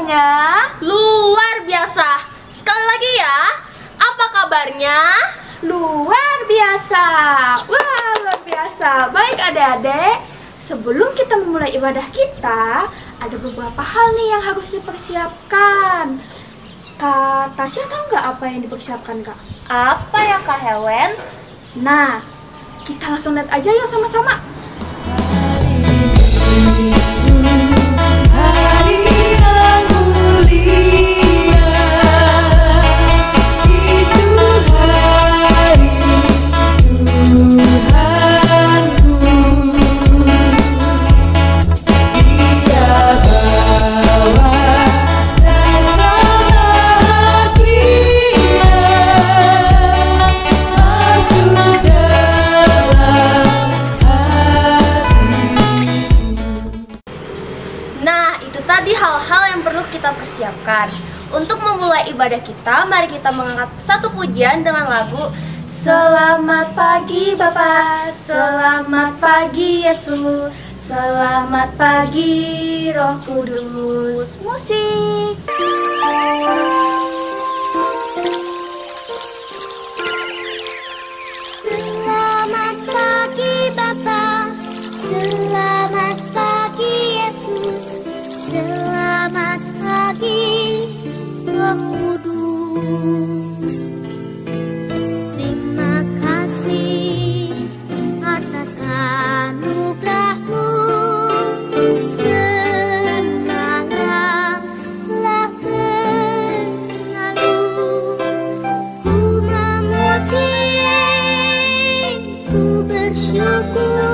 semuanya. Luar biasa. Sekali lagi ya, apa kabarnya? Luar biasa. Wah, luar biasa. Baik adik-adik, sebelum kita memulai ibadah kita, ada beberapa hal nih yang harus dipersiapkan. Kak Tasya tahu nggak apa yang dipersiapkan, Kak? Apa ya Kak Helen? Nah, kita langsung lihat aja yuk sama-sama. Tadi hal-hal yang perlu kita persiapkan. Untuk memulai ibadah kita, mari kita mengangkat satu pujian dengan lagu Selamat pagi Bapa, selamat pagi Yesus, selamat pagi Roh Kudus. Musik. Selamat pagi Bapa, selamat pagi Yesus, selamat pagi Roh Kudus. Terima kasih atas anugerah-Mu, semalam telah berlalu. Ku memuji, ku bersyukur,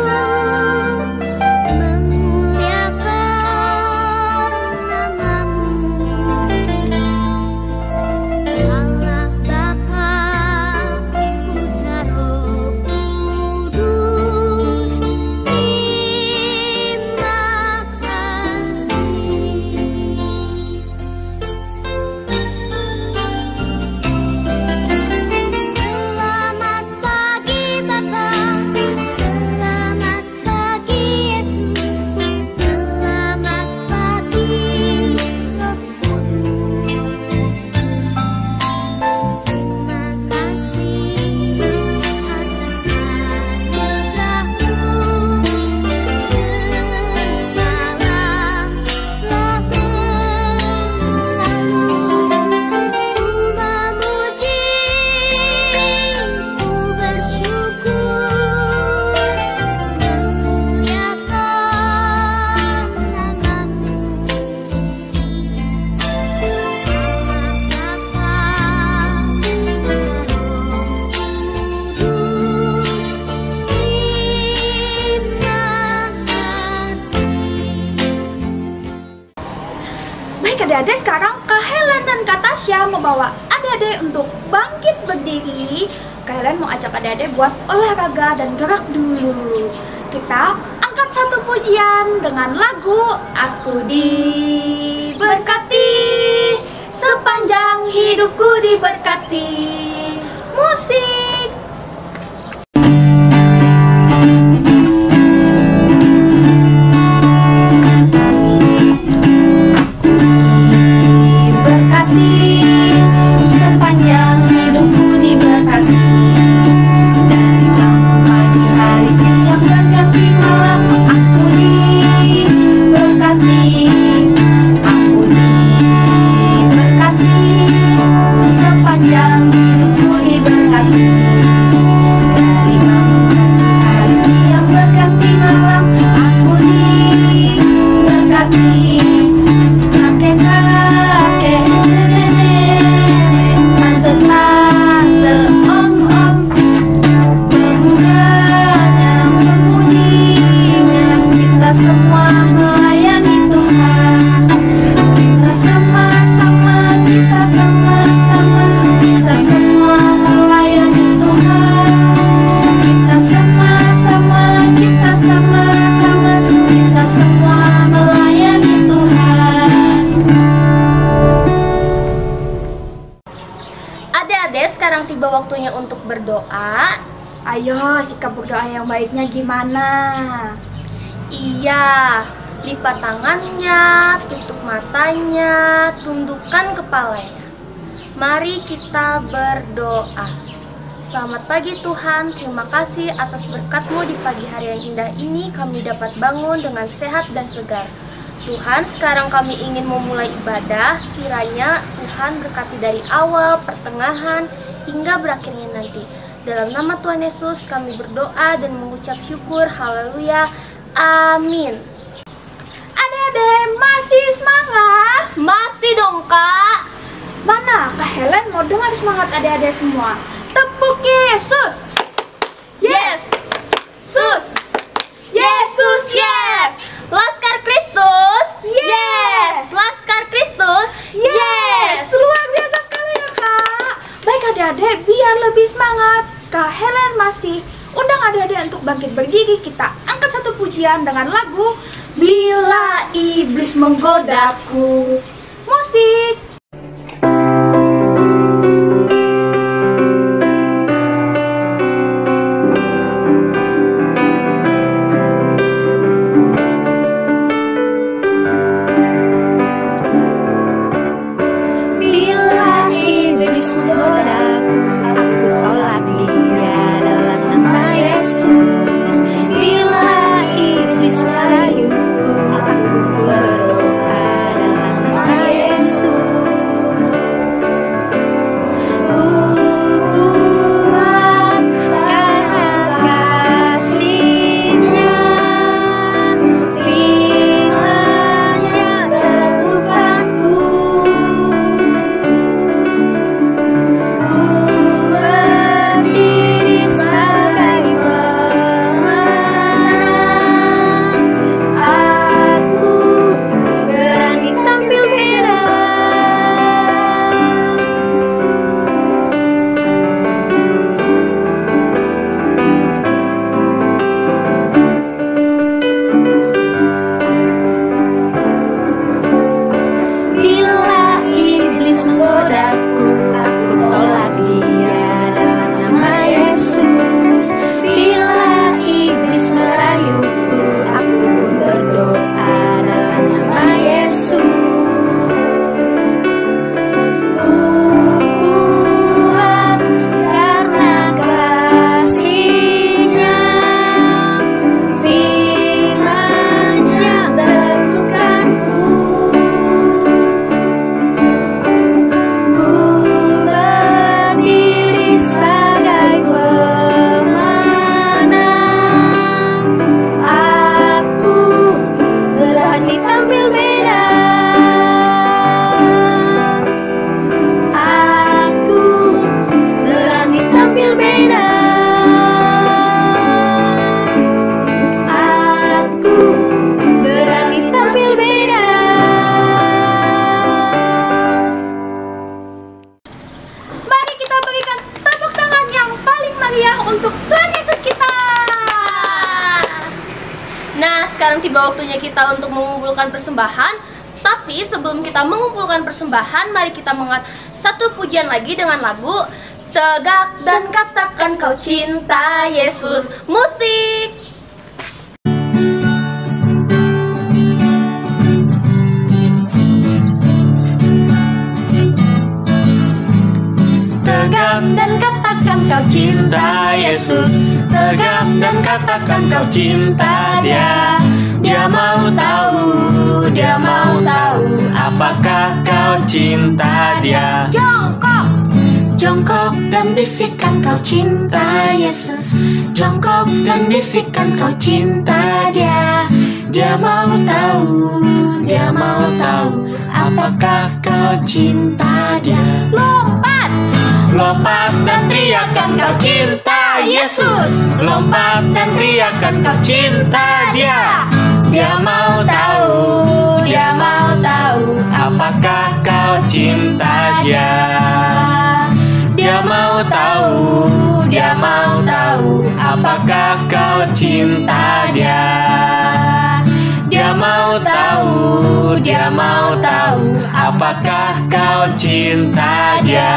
adik-adik, sekarang Kak Helen dan Kak Tasya membawa adik-adik untuk bangkit berdiri. Kak Helen mau ajak adik-adik buat olahraga dan gerak dulu. Kita angkat satu pujian dengan lagu Aku Diberkati, sepanjang hidupku diberkati. Musik. Sekarang tiba waktunya untuk berdoa. Ayo, sikap berdoa yang baiknya gimana? Iya, Lipat tangannya, tutup matanya, tundukkan kepalanya. Mari kita berdoa. Selamat pagi Tuhan, terima kasih atas berkat-Mu di pagi hari yang indah ini kami dapat bangun dengan sehat dan segar. Tuhan, sekarang kami ingin memulai ibadah, kiranya Tuhan berkati dari awal, pertengahan, hingga berakhirnya nanti. Dalam nama Tuhan Yesus kami berdoa dan mengucap syukur, haleluya, amin. Adik-adik masih semangat? Masih dong Kak. Mana Kak Helen mau dengar semangat adik-adik semua? Tepuk Yesus. Yes, sus, Yesus, yes. Laskar Kristus, yes. Laskar Kristus, yes. Luar biasa sekali ya Kak. Baik adik-adik, biar lebih semangat, Kak Helen masih undang adik-adik untuk bangkit berdiri. Kita angkat satu pujian dengan lagu Bila Iblis Menggodaku. Musik. Sekarang tiba waktunya kita untuk mengumpulkan persembahan. Tapi sebelum kita mengumpulkan persembahan, mari kita mengangkat satu pujian lagi dengan lagu Tegak dan Katakan Kau Cinta Yesus. Musik. Tegak dan katakan kau cinta Yesus. Tegak dan katakan kau cinta Dia. Dia mau tahu, Dia mau tahu apakah kau cinta Dia. Jongkok, Jongkok dan bisikan kau cinta Yesus. Jongkok dan bisikan kau cinta Dia. Dia mau tahu, Dia mau tahu apakah kau cinta Dia. lompat, Lompat dan teriakan kau cinta Yesus. Lompat dan teriakan kau cinta Dia. Dia mau tahu, Dia mau tahu apakah kau cinta Dia. Dia mau tahu, Dia mau tahu apakah kau cinta Dia. Dia mau tahu, Dia mau tahu apakah kau cinta Dia.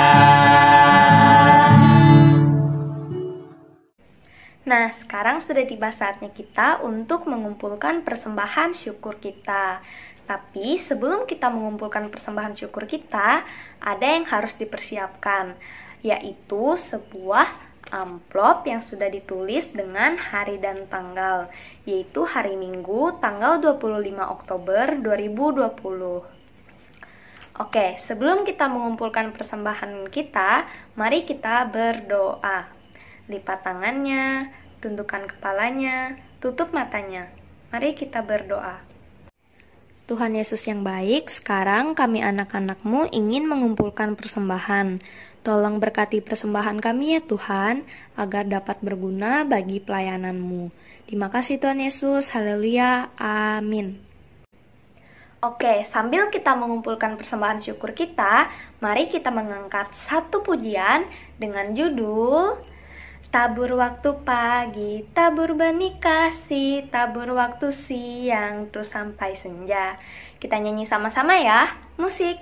Nah, sekarang sudah tiba saatnya kita untuk mengumpulkan persembahan syukur kita. Tapi sebelum kita mengumpulkan persembahan syukur kita, ada yang harus dipersiapkan, yaitu sebuah amplop yang sudah ditulis dengan hari dan tanggal, yaitu hari Minggu tanggal 25 Oktober 2020. Oke, sebelum kita mengumpulkan persembahan kita, mari kita berdoa. Lipat tangannya, tundukkan kepalanya, tutup matanya. Mari kita berdoa. Tuhan Yesus yang baik, sekarang kami anak-anak-Mu ingin mengumpulkan persembahan. Tolong berkati persembahan kami ya Tuhan, agar dapat berguna bagi pelayanan-Mu. Terima kasih Tuhan Yesus, haleluya, amin. Oke, sambil kita mengumpulkan persembahan syukur kita, mari kita mengangkat satu pujian dengan judul Tabur waktu pagi, tabur benih kasih, tabur waktu siang, terus sampai senja. Kita nyanyi sama-sama ya, musik.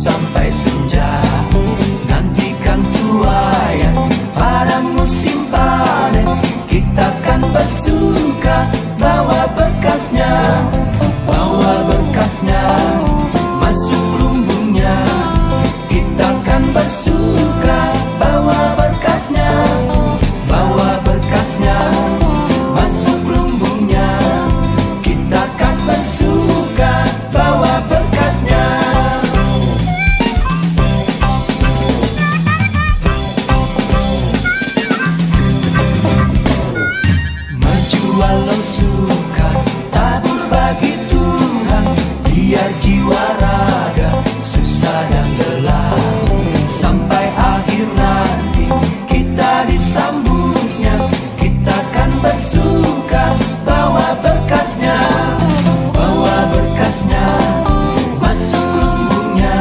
Sampai senja, nantikan tuaian pada musim panen. Kita kan bersuka bawa berkasnya, masuk lumbungnya. Kita kan bersuka bawa berkasnya, masuk lumbungnya. Kita kan bersuka bawa berkasnya. Walau suka tabur bagi Tuhan, biar jiwa raga susah dan lelah. Sampai akhir nanti kita disambutnya, kita kan bersuka bawa berkasnya, masuk lumbungnya.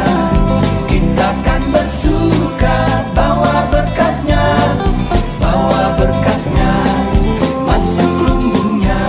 Kita kan bersuka bawa berkasnya, masuk lumbungnya.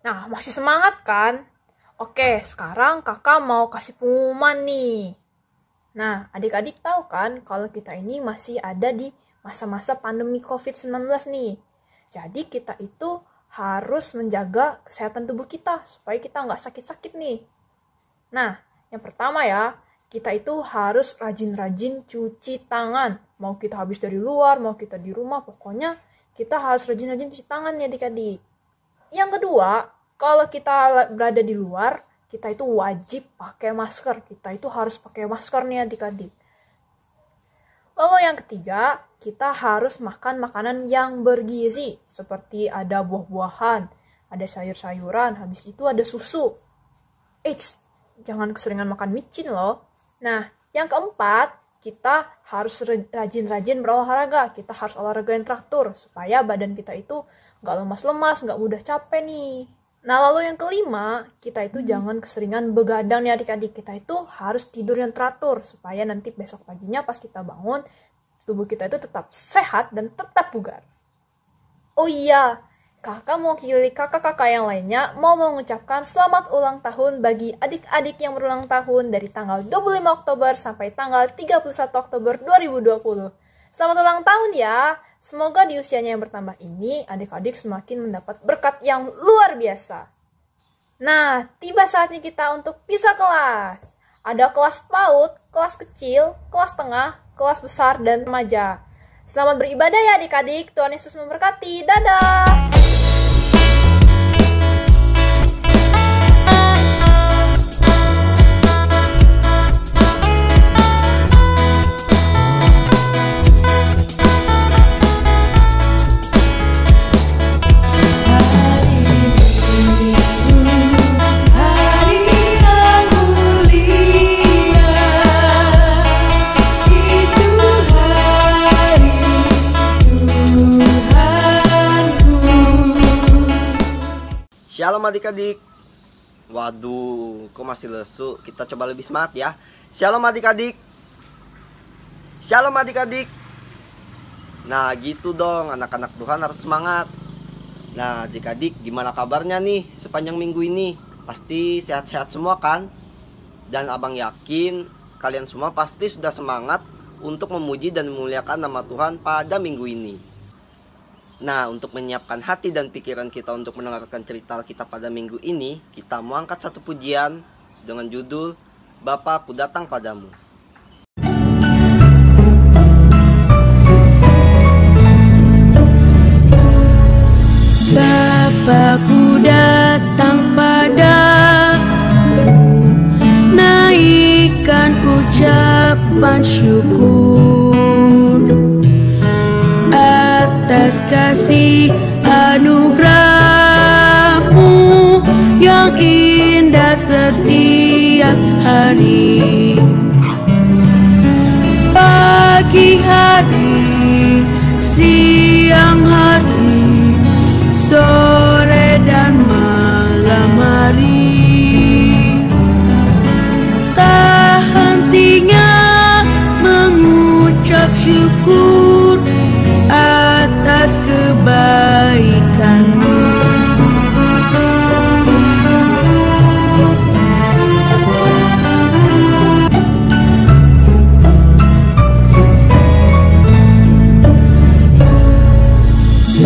Nah, masih semangat kan? Oke, sekarang kakak mau kasih pengumuman nih. Nah, adik-adik tahu kan kalau kita ini masih ada di masa-masa pandemi COVID-19 nih. Jadi kita itu harus menjaga kesehatan tubuh kita supaya kita nggak sakit-sakit nih. Nah, yang pertama ya, kita itu harus rajin-rajin cuci tangan. Mau kita habis dari luar, mau kita di rumah, pokoknya kita harus rajin-rajin cuci tangan ya adik-adik. Yang kedua, kalau kita berada di luar, kita itu wajib pakai masker. Kita itu harus pakai masker nih adik-adik. Lalu yang ketiga, kita harus makan makanan yang bergizi. Seperti ada buah-buahan, ada sayur-sayuran, habis itu ada susu. Eits, jangan keseringan makan micin loh. Nah, yang keempat, kita harus rajin-rajin berolahraga. Kita harus olahraga yang teratur, supaya badan kita itu nggak lemas-lemas, nggak mudah capek nih. Nah, lalu yang kelima, kita itu jangan keseringan begadang nih adik-adik. Kita itu harus tidur yang teratur, supaya nanti besok paginya pas kita bangun, tubuh kita itu tetap sehat dan tetap bugar. Oh iya, kakak mewakili kakak-kakak yang lainnya mau mengucapkan selamat ulang tahun bagi adik-adik yang berulang tahun dari tanggal 25 Oktober sampai tanggal 31 Oktober 2020. Selamat ulang tahun ya! Semoga di usianya yang bertambah ini, adik-adik semakin mendapat berkat yang luar biasa. Nah, tiba saatnya kita untuk pisah kelas. Ada kelas PAUD, kelas kecil, kelas tengah, kelas besar, dan remaja. Selamat beribadah ya adik-adik, Tuhan Yesus memberkati. Dadah! Shalom adik-adik. Waduh, kok masih lesu? Kita coba lebih semangat ya. Shalom adik-adik. Shalom adik-adik. Nah gitu dong, anak-anak Tuhan harus semangat. Nah adik-adik, gimana kabarnya nih sepanjang minggu ini? Pasti sehat-sehat semua kan? Dan abang yakin kalian semua pasti sudah semangat untuk memuji dan memuliakan nama Tuhan pada minggu ini. Nah, untuk menyiapkan hati dan pikiran kita untuk mendengarkan cerita kita pada minggu ini, kita mau angkat satu pujian dengan judul Bapa, Aku Datang Padamu. Bapa, Ku datang padamu, naikkan ucapan syukur atas kasih anugerah-Mu yang indah setiap hari. Pagi hari, siang hari, sore dan malam hari, tak hentinya mengucap syukur atas kebaikan-Mu.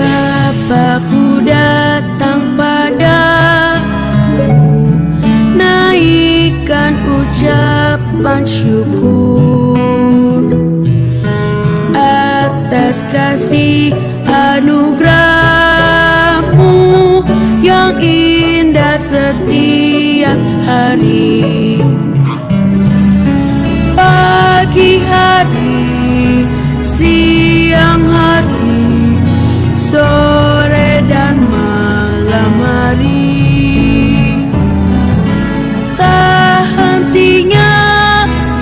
Bapa, Ku datang padamu, naikkan ucapan syukur atas kasih anugerah-Mu yang indah setiap hari. Pagi hari, siang hari, sore dan malam hari, tak hentinya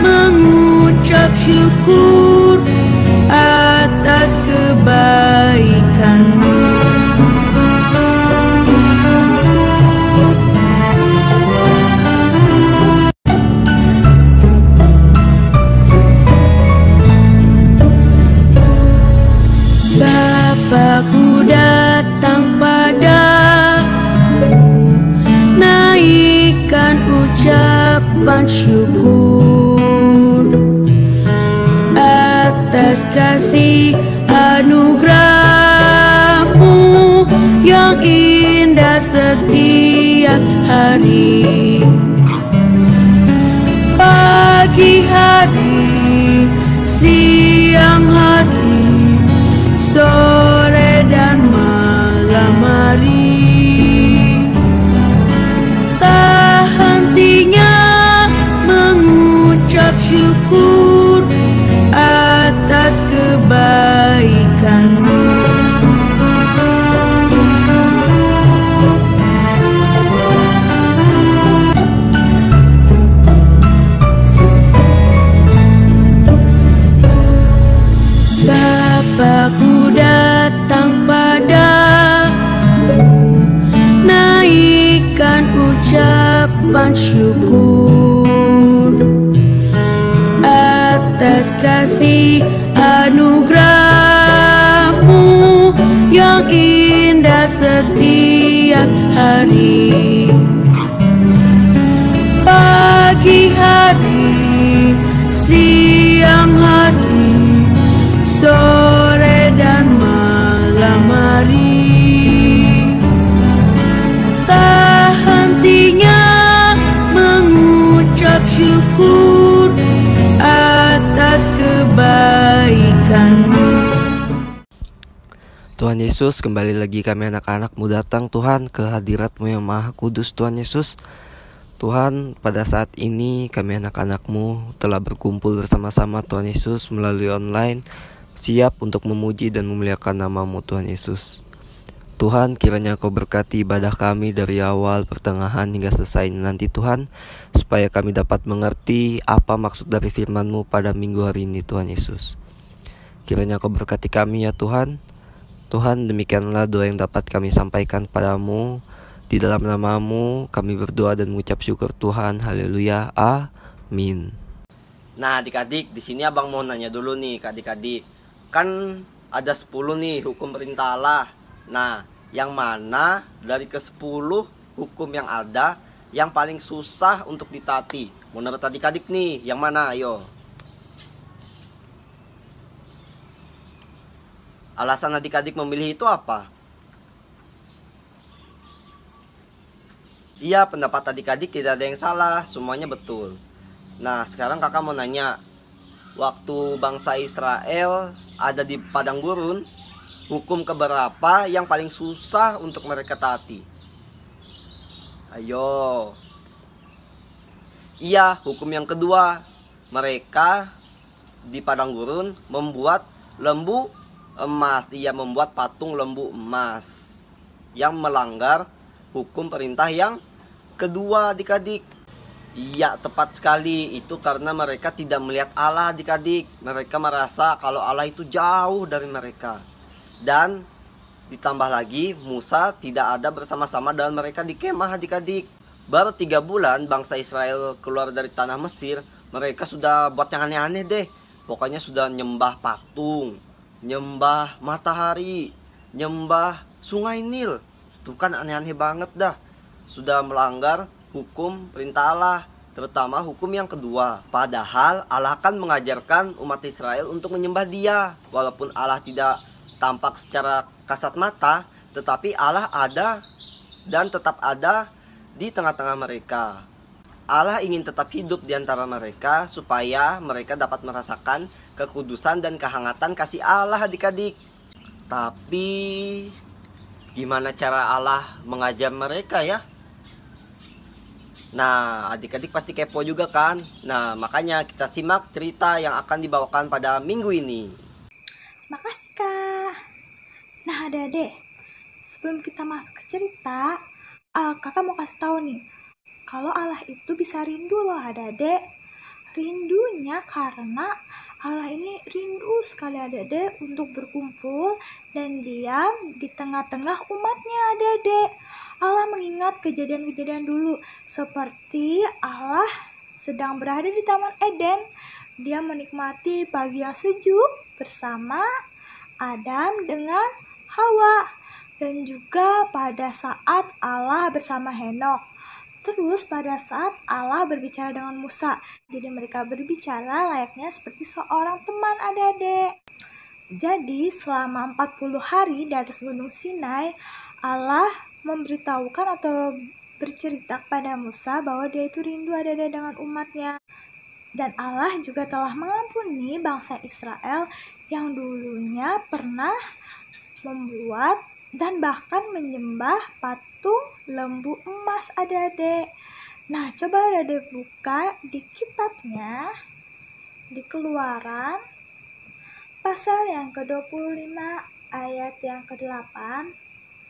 mengucap syukur atas kebaikan-Mu. Bapa, Ku datang padamu, ucapan syukur atas kasih anugerah-Mu yang indah setiap hari. Pagi hari, siang hari, sore dan malam hari, tak hentinya mengucap syukur atas kebaikan-Mu. Bapakku datang padamu, naikkan ucapan syukur atas kasih anugerah-Mu yang indah setiap hari. Pagi hari, siang hari, sore dan malam hari, tak hentinya mengucap syukur atas kebaikan-Mu. Tuhan Yesus, kembali lagi kami anak-anak-Mu datang Tuhan ke hadirat-Mu yang maha kudus Tuhan Yesus. Tuhan, pada saat ini kami anak-anak-Mu telah berkumpul bersama-sama Tuhan Yesus melalui online, siap untuk memuji dan memuliakan nama-Mu Tuhan Yesus. Tuhan, kiranya Kau berkati ibadah kami dari awal, pertengahan hingga selesai nanti Tuhan, supaya kami dapat mengerti apa maksud dari firman-Mu pada minggu hari ini Tuhan Yesus. Kiranya Kau berkati kami ya Tuhan. Tuhan, demikianlah doa yang dapat kami sampaikan padamu. Di dalam nama-Mu kami berdoa dan mengucap syukur Tuhan. Haleluya. Amin. Nah adik-adik, di sini abang mau nanya dulu nih ke adik-adik. Kan ada 10 nih hukum perintah Allah. Nah, yang mana dari ke-10 hukum yang ada yang paling susah untuk ditaati? Menurut adik-adik nih, yang mana? Ayo. Alasan adik-adik memilih itu apa? Iya, pendapat adik-adik tidak ada yang salah, semuanya betul. Nah, sekarang kakak mau nanya, waktu bangsa Israel ada di padang gurun, hukum keberapa yang paling susah untuk mereka taati? Ayo. Iya, hukum yang kedua. Mereka di padang gurun membuat lembu emas. Ia membuat patung lembu emas yang melanggar hukum perintah yang kedua, adik-adik. Iya, tepat sekali. Itu karena mereka tidak melihat Allah, adik-adik. Mereka merasa kalau Allah itu jauh dari mereka. Dan ditambah lagi, Musa tidak ada bersama-sama dengan mereka di kemah, adik-adik. Baru 3 bulan bangsa Israel keluar dari tanah Mesir, mereka sudah buat yang aneh-aneh deh. Pokoknya sudah nyembah patung, nyembah matahari, nyembah sungai Nil. Tuh kan aneh-aneh banget dah. Sudah melanggar hukum perintah Allah, terutama hukum yang kedua. Padahal Allah kan mengajarkan umat Israel untuk menyembah Dia. Walaupun Allah tidak tampak secara kasat mata, tetapi Allah ada dan tetap ada di tengah-tengah mereka. Allah ingin tetap hidup di antara mereka supaya mereka dapat merasakan kekudusan dan kehangatan kasih Allah, adik-adik. Tapi gimana cara Allah mengajar mereka ya? Nah, adik-adik pasti kepo juga kan? Nah, makanya kita simak cerita yang akan dibawakan pada minggu ini. Makasih Kak. Nah adik-adik, sebelum kita masuk ke cerita, kakak mau kasih tahu nih, kalau Allah itu bisa rindu loh adik-adik. Rindunya karena Allah ini rindu sekali adik-adik untuk berkumpul dan diam di tengah-tengah umatnya adik-adik. Allah mengingat kejadian-kejadian dulu, seperti Allah sedang berada di Taman Eden. Dia menikmati pagi yang sejuk bersama Adam dengan Hawa. Dan juga pada saat Allah bersama Henokh. terus pada saat Allah berbicara dengan Musa. Jadi mereka berbicara layaknya seperti seorang teman adik-adik. Jadi selama 40 hari di atas Gunung Sinai, Allah memberitahukan atau bercerita kepada Musa bahwa dia itu rindu adik-adik dengan umatnya. Dan Allah juga telah mengampuni bangsa Israel yang dulunya pernah membuat dan bahkan menyembah patung lembu emas adik-adik. Nah, coba adik-adik buka di kitabnya, di Keluaran pasal yang ke-25 ayat yang ke-8.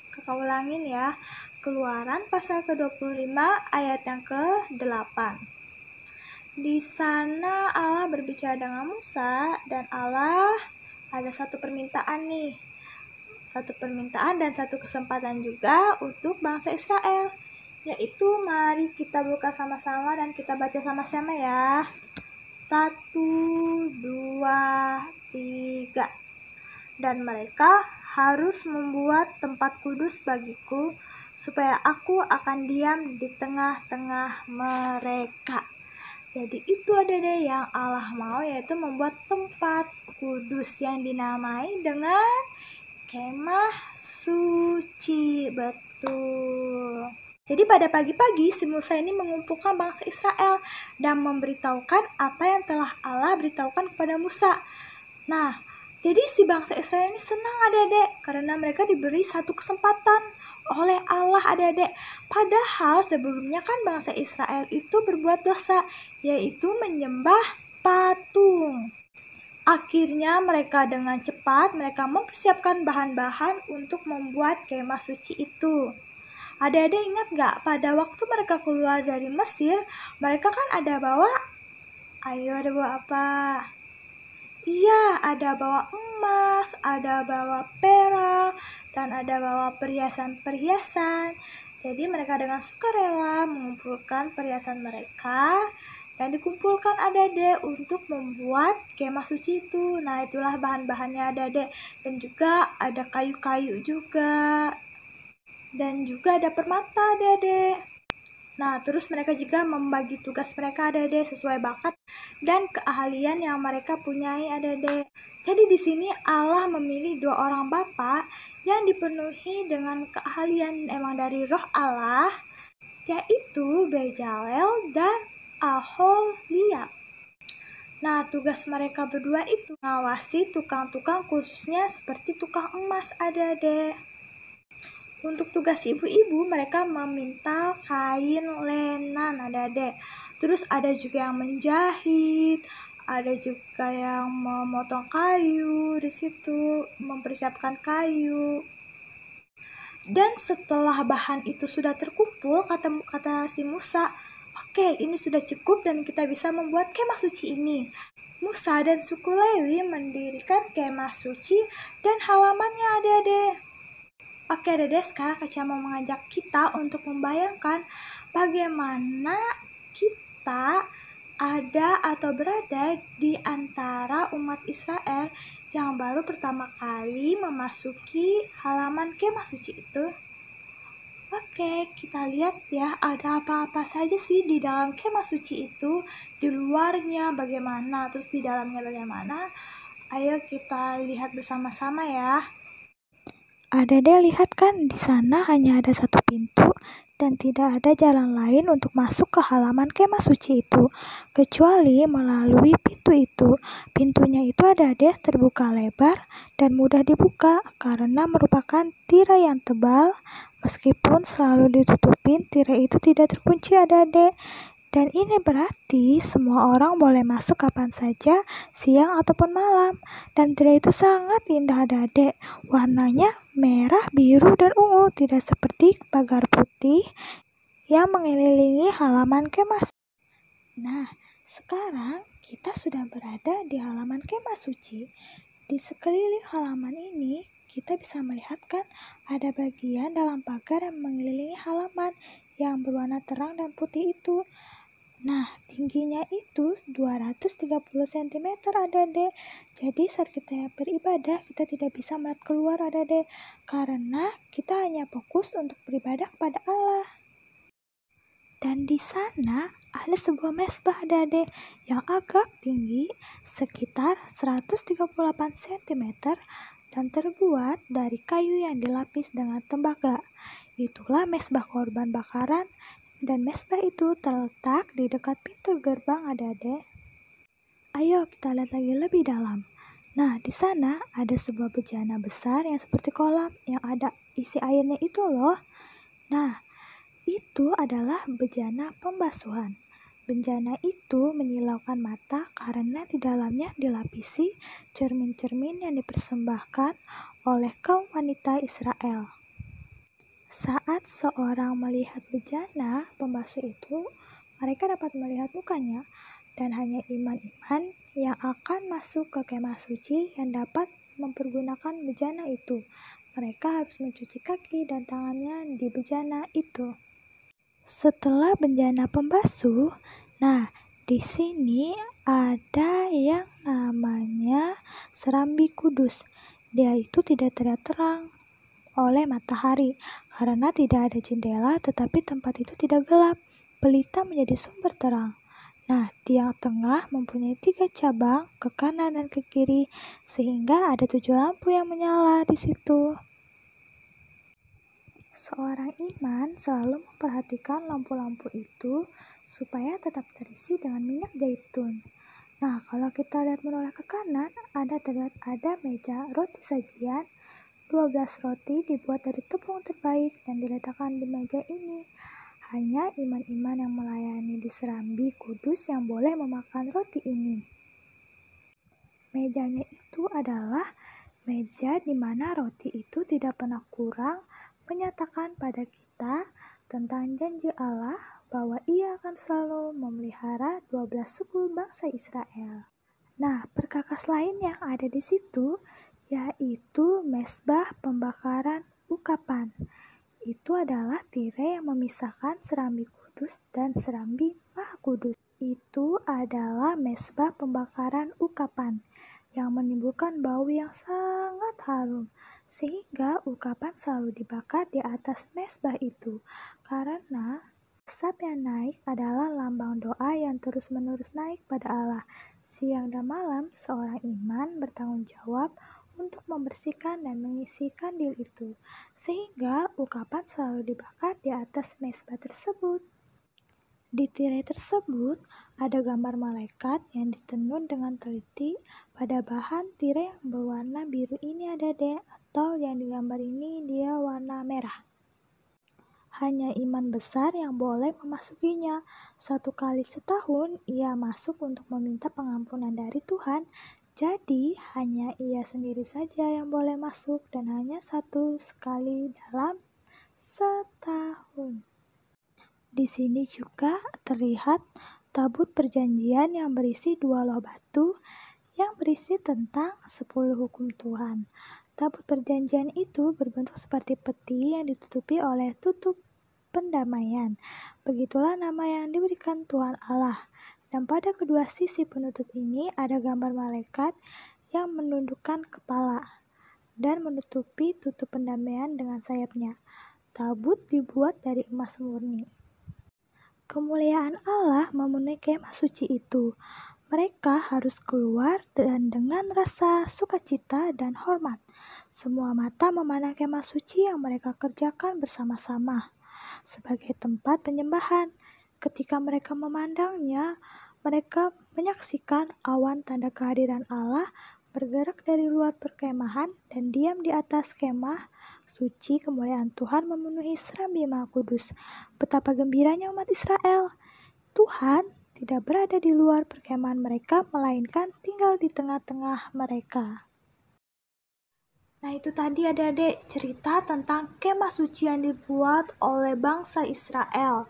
Kakak ulangin ya. Keluaran pasal ke-25 ayat yang ke-8. Di sana Allah berbicara dengan Musa dan Allah ada satu permintaan nih. Satu permintaan dan satu kesempatan juga untuk bangsa Israel. Yaitu mari kita buka sama-sama dan kita baca sama-sama ya. 1, 2, 3. Dan mereka harus membuat tempat kudus bagiku, supaya aku akan diam di tengah-tengah mereka. Jadi itu adik-adik yang Allah mau, yaitu membuat tempat kudus yang dinamai dengan kemah suci. Betul. Jadi pada pagi-pagi si Musa ini mengumpulkan bangsa Israel dan memberitahukan apa yang telah Allah beritahukan kepada Musa. Nah, jadi si bangsa Israel ini senang adik-adik karena mereka diberi satu kesempatan oleh Allah adik-adik. Padahal sebelumnya kan bangsa Israel itu berbuat dosa, yaitu menyembah patung. Akhirnya mereka dengan cepat mereka mempersiapkan bahan-bahan untuk membuat kemah suci itu. Adik-adik ingat gak pada waktu mereka keluar dari Mesir, mereka kan ada bawa, ada bawa apa? Iya, ada bawa emas, ada bawa perak, dan ada bawa perhiasan-perhiasan. Jadi mereka dengan sukarela mengumpulkan perhiasan mereka dan dikumpulkan adik-adik untuk membuat kemah suci itu. Nah, itulah bahan-bahannya adik-adik. Dan juga ada kayu-kayu juga. Dan juga ada permata adik-adik. Nah, terus mereka juga membagi tugas mereka adik-adik sesuai bakat dan keahlian yang mereka punyai adik-adik. Jadi di sini Allah memilih 2 orang bapak yang dipenuhi dengan keahlian emang dari roh Allah, yaitu Bezalel dan Aholiab. Nah, tugas mereka berdua itu mengawasi tukang-tukang khususnya seperti tukang emas adik-adik. Untuk tugas ibu-ibu, mereka meminta kain lenan adik-adik. Terus ada juga yang menjahit, ada juga yang memotong kayu di situ, mempersiapkan kayu. Dan setelah bahan itu sudah terkumpul, kata si Musa, oke, ini sudah cukup dan kita bisa membuat kemah suci ini. Musa dan suku Lewi mendirikan kemah suci dan halamannya adik-adik. Oke adik-adik, sekarang Kaca mau mengajak kita untuk membayangkan bagaimana kita ada atau berada di antara umat Israel yang baru pertama kali memasuki halaman kemah suci itu. Oke, kita lihat ya ada apa-apa saja sih di dalam kemah suci itu, di luarnya bagaimana, terus di dalamnya bagaimana. Ayo kita lihat bersama-sama ya. Adik-adik lihat kan di sana hanya ada satu pintu dan tidak ada jalan lain untuk masuk ke halaman kemah suci itu kecuali melalui pintu itu. Pintunya itu adik-adik terbuka lebar dan mudah dibuka karena merupakan tirai yang tebal. Meskipun selalu ditutupin, tirai itu tidak terkunci adik-adik. Dan ini berarti semua orang boleh masuk kapan saja, siang ataupun malam. Dan tirai itu sangat indah adik-adik. Warnanya merah, biru, dan ungu, tidak seperti pagar putih yang mengelilingi halaman kemah. Nah, sekarang kita sudah berada di halaman kemah suci. Di sekeliling halaman ini, kita bisa melihat kan ada bagian dalam pagar yang mengelilingi halaman yang berwarna terang dan putih itu. Nah, tingginya itu 230 cm adik-adik. Jadi saat kita beribadah, kita tidak bisa melihat keluar adik-adik karena kita hanya fokus untuk beribadah kepada Allah. Dan di sana ada sebuah mesbah adik-adik yang agak tinggi sekitar 138 cm dan terbuat dari kayu yang dilapis dengan tembaga. Itulah mesbah korban bakaran dan mesbah itu terletak di dekat pintu gerbang adik-adik. Ayo kita lihat lagi lebih dalam. Nah, di sana ada sebuah bejana besar yang seperti kolam yang ada isi airnya itu loh. Nah, itu adalah bejana pembasuhan. Bejana itu menyilaukan mata karena di dalamnya dilapisi cermin-cermin yang dipersembahkan oleh kaum wanita Israel. Saat seorang melihat bejana pembasuh itu, mereka dapat melihat mukanya, dan hanya iman-iman yang akan masuk ke kemah suci yang dapat mempergunakan bejana itu. Mereka harus mencuci kaki dan tangannya di bejana itu. Setelah bejana pembasuh, nah di sini ada yang namanya serambi kudus. Dia itu tidak terlihat terang oleh matahari karena tidak ada jendela, tetapi tempat itu tidak gelap, pelita menjadi sumber terang. Nah, tiang tengah mempunyai 3 cabang ke kanan dan ke kiri, sehingga ada 7 lampu yang menyala di situ. Seorang iman selalu memperhatikan lampu-lampu itu supaya tetap terisi dengan minyak zaitun. Nah, kalau kita lihat menoleh ke kanan, terlihat ada meja roti sajian. 12 roti dibuat dari tepung terbaik dan diletakkan di meja ini. Hanya iman-iman yang melayani di serambi kudus yang boleh memakan roti ini. Mejanya itu adalah meja di mana roti itu tidak pernah kurang, menyatakan pada kita tentang janji Allah bahwa Ia akan selalu memelihara 12 suku bangsa Israel. Nah, perkakas lain yang ada di situ yaitu mesbah pembakaran ukapan. Itu adalah tirai yang memisahkan serambi kudus dan serambi maha kudus. Itu adalah mesbah pembakaran ukapan yang menimbulkan bau yang sangat harum, sehingga ukapan selalu dibakar di atas mesbah itu, karena asap yang naik adalah lambang doa yang terus-menerus naik pada Allah. Siang dan malam, seorang iman bertanggung jawab untuk membersihkan dan mengisi kandil itu, sehingga ukapan selalu dibakar di atas mesbah tersebut. Di tirai tersebut ada gambar malaikat yang ditenun dengan teliti pada bahan tirai yang berwarna biru ini adik-adik, atau yang digambar ini dia warna merah. Hanya iman besar yang boleh memasukinya. 1 kali setahun ia masuk untuk meminta pengampunan dari Tuhan. Jadi hanya ia sendiri saja yang boleh masuk dan hanya 1 kali dalam setahun. Di sini juga terlihat tabut perjanjian yang berisi 2 loh batu yang berisi tentang 10 hukum Tuhan. Tabut perjanjian itu berbentuk seperti peti yang ditutupi oleh tutup pendamaian. Begitulah nama yang diberikan Tuhan Allah. Dan pada kedua sisi penutup ini ada gambar malaikat yang menundukkan kepala dan menutupi tutup pendamaian dengan sayapnya. Tabut dibuat dari emas murni. Kemuliaan Allah memenuhi kemah suci itu. Mereka harus keluar dan dengan rasa sukacita dan hormat. Semua mata memandang kemah suci yang mereka kerjakan bersama-sama sebagai tempat penyembahan. Ketika mereka memandangnya, mereka menyaksikan awan tanda kehadiran Allah bergerak dari luar perkemahan dan diam di atas kemah suci. Kemuliaan Tuhan memenuhi serambi maha kudus. Betapa gembiranya umat Israel. Tuhan tidak berada di luar perkemahan mereka, melainkan tinggal di tengah-tengah mereka. Nah, itu tadi adik-adik cerita tentang kemah suci yang dibuat oleh bangsa Israel.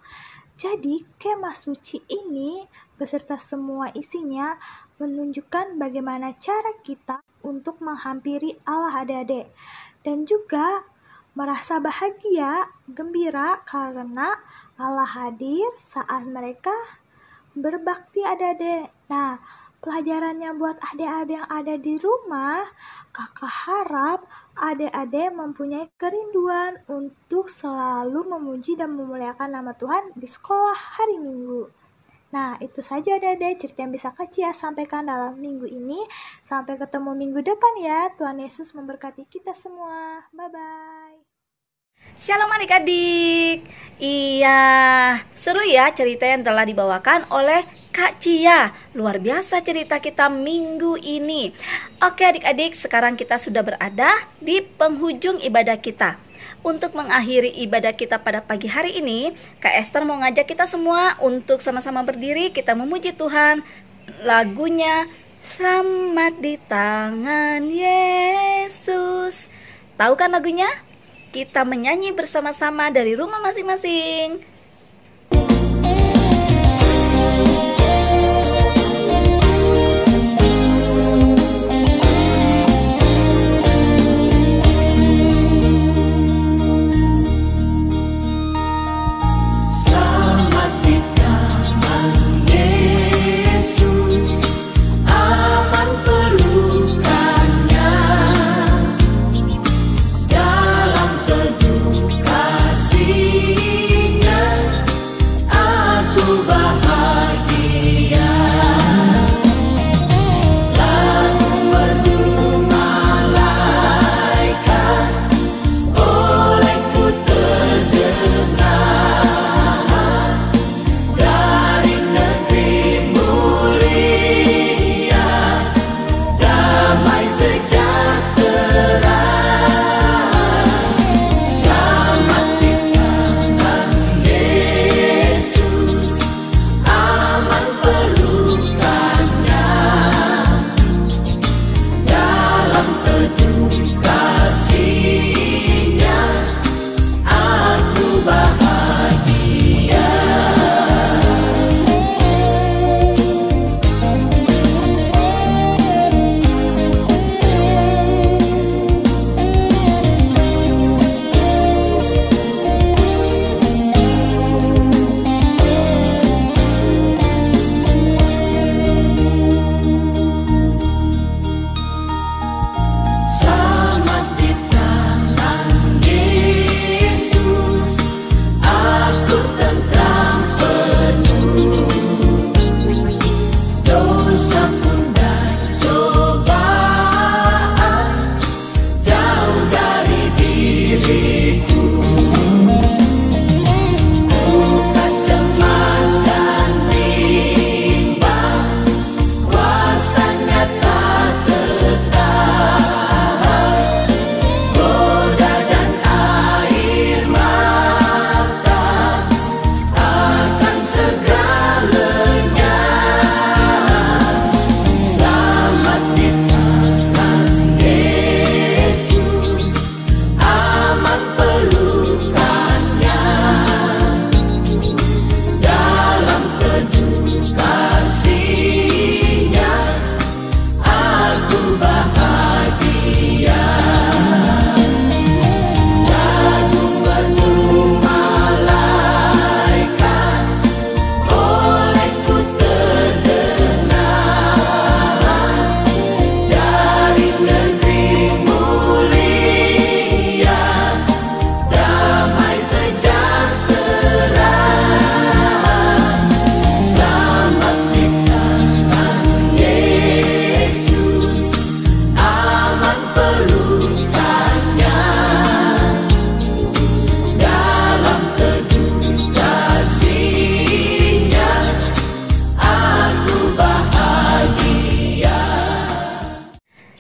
Jadi kemah suci ini beserta semua isinya menunjukkan bagaimana cara kita untuk menghampiri Allah adik-adik. Dan juga merasa bahagia, gembira karena Allah hadir saat mereka berbakti adik-adik. Nah, Pelajarannya buat adik-adik yang ada di rumah, kakak harap adik-adik mempunyai kerinduan untuk selalu memuji dan memuliakan nama Tuhan di sekolah hari Minggu. Nah, itu saja adik-adik cerita yang bisa Kak Cia sampaikan dalam minggu ini. Sampai ketemu minggu depan ya. Tuhan Yesus memberkati kita semua. Bye-bye. Shalom adik-adik. Iya, seru ya cerita yang telah dibawakan oleh Kak Cia. Luar biasa cerita kita minggu ini. Oke adik-adik, sekarang kita sudah berada di penghujung ibadah kita. Untuk mengakhiri ibadah kita pada pagi hari ini, Kak Esther mau ngajak kita semua untuk sama-sama berdiri, kita memuji Tuhan. Lagunya Selamat di Tangan Yesus. Tahu kan lagunya? Kita menyanyi bersama-sama dari rumah masing-masing.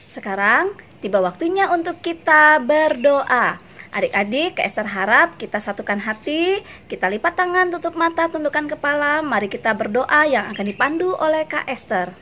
Sekarang tiba waktunya untuk kita berdoa. Adik-adik, Kak Esther harap kita satukan hati, kita lipat tangan, tutup mata, tundukkan kepala. Mari kita berdoa yang akan dipandu oleh Kak Esther.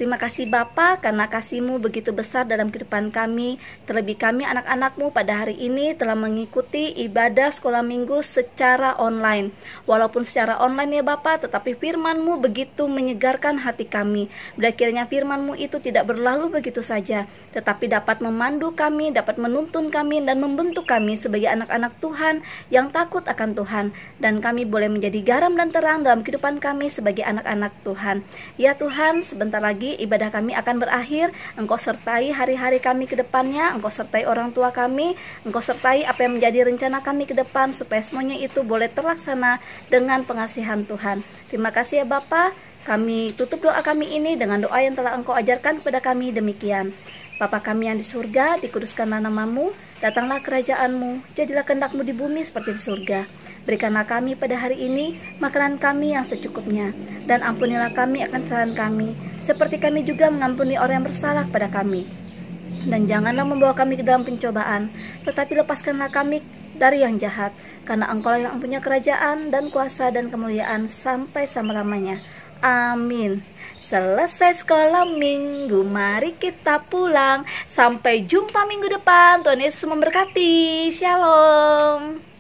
Terima kasih Bapa, karena kasih-Mu begitu besar dalam kehidupan kami. Terlebih kami anak-anak-Mu pada hari ini telah mengikuti ibadah sekolah minggu secara online. Walaupun secara online ya Bapa, tetapi firman-Mu begitu menyegarkan hati kami. Bila kiranya firman-Mu itu tidak berlalu begitu saja, tetapi dapat memandu kami, dapat menuntun kami, dan membentuk kami sebagai anak-anak Tuhan yang takut akan Tuhan. Dan kami boleh menjadi garam dan terang dalam kehidupan kami sebagai anak-anak Tuhan. Ya Tuhan, sebentar lagi ibadah kami akan berakhir. Engkau sertai hari-hari kami ke depannya, Engkau sertai orang tua kami, Engkau sertai apa yang menjadi rencana kami ke depan, supaya semuanya itu boleh terlaksana dengan pengasihan Tuhan. Terima kasih ya Bapa. Kami tutup doa kami ini dengan doa yang telah Engkau ajarkan kepada kami demikian. Bapa kami yang di surga, dikuduskanlah nama-Mu, datanglah kerajaan-Mu, jadilah kehendak-Mu di bumi seperti di surga. Berikanlah kami pada hari ini makanan kami yang secukupnya, dan ampunilah kami akan kesalahan kami, seperti kami juga mengampuni orang yang bersalah pada kami. Dan janganlah membawa kami ke dalam pencobaan, tetapi lepaskanlah kami dari yang jahat, karena Engkau yang punya kerajaan dan kuasa dan kemuliaan sampai selama-lamanya. Amin. Selesai sekolah minggu, mari kita pulang. Sampai jumpa minggu depan. Tuhan Yesus memberkati. Shalom.